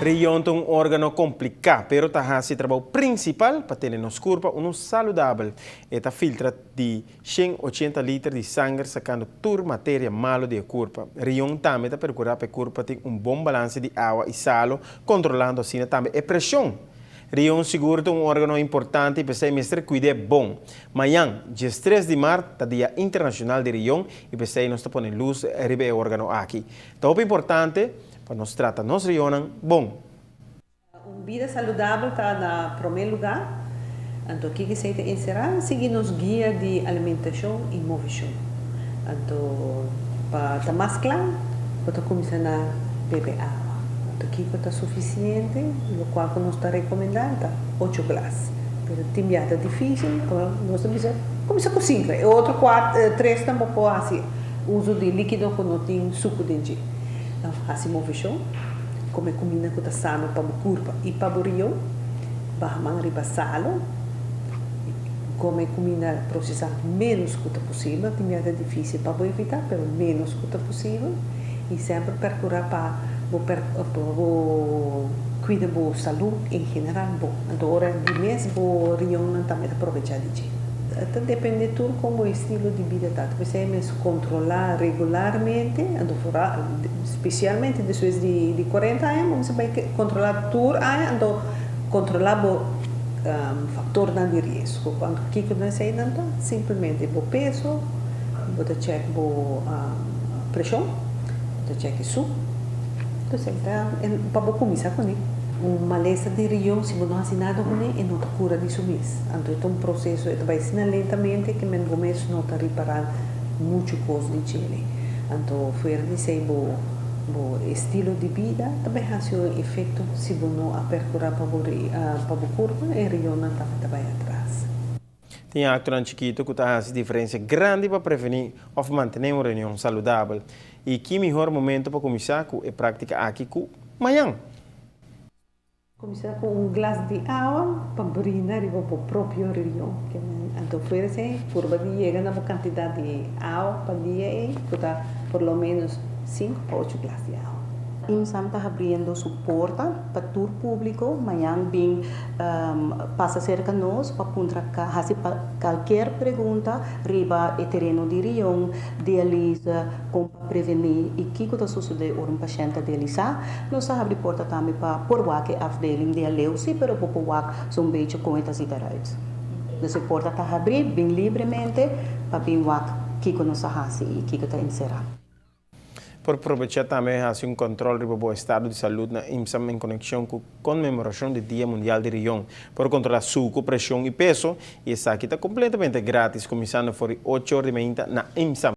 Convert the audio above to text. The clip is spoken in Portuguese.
Riyon é um órgão complicado, pero está fazendo o trabalho principal para ter nos corpo um saudável. Esta filtra de 180 litros de sangue sacando toda matéria malo do corpo. Riyon também está procurando para o corpo ter bom balanço de água e sal, controlando assim também a pressão. Riyon seguro é um órgão importante para ser mestre cuidar bom. Amanhã, dia 3 de março, é dia internacional de Riyon e para ser nós estamos luz o órgão aqui. Então, é importante para nós tratar nos Riyonan bom. Uma vida saudável está no primeiro lugar. Então, o que se encerrar? Seguir nos guias de alimentação e movição. Então, para estar mais claro, para começar a beber água. Então, o que está suficiente, o qual nós está recomendando, 8 glasses. Mas tem é difícil, nós temos que começar com 5. E outro 3 também pode fazer uso de líquido que não tem suco dentro. Então, fazer movição. Come comida que está sano para o corpo e para o rio, bahman riba salo, come comida processada menos que é possível, tem é difícil para evitar, mas menos que é possível, e sempre procurar para cuidar da saúde em geral, bom. Então, hora de mês, o rio não também aproveitar de dia. Depende de tudo como o estilo de vida está. Você mesmo controlar regularmente, especialmente depois de 40 anos, você vai controlar tudo, então controlar o fator de risco. Quando o que você então simplesmente o peso, você check a pressão, você check o suco, então para começar com isso. Malestar de riyon, se não faz nada com ele, não está cura de sumis. Então, é um processo que vai ser lentamente que no começo não está reparar muito coisa de Chile. Então, fora de ser o estilo de vida, também faz um efeito se não percorrer para o corpo, e riyon não vai atrás. Tem actor chiquito que faz diferença grande para prevenir ou manter uma reunião saudável. E que melhor momento para começar com a prática aqui com amanhã. Começar com glass de água para brindar o próprio rio. Então, foi por chegar na quantidade de água para dia e por lo menos 5 a 8 glasses de água. IMSAM está abrindo suporte para todo o público. Amanhã bem passa cerca de nós para fazer qualquer pergunta riba o terreno de Riyon, dialisa, como prevenir e o que está sucedendo um paciente dialisa. Nós abrimos porta também para por o que afdeling de aleusi, pero por o são bem com estas ideias. Essa porta está aberta bem livremente para bem o que nós fazemos e o que está encerrado. Por aproveitar também fazer controle do estado de saúde na IMSAM em conexão com a comemoração do Dia Mundial de Riyon, por controlar suco, pressão e peso, e essa aqui está completamente grátis, começando por 8 horas de manhã na IMSAM.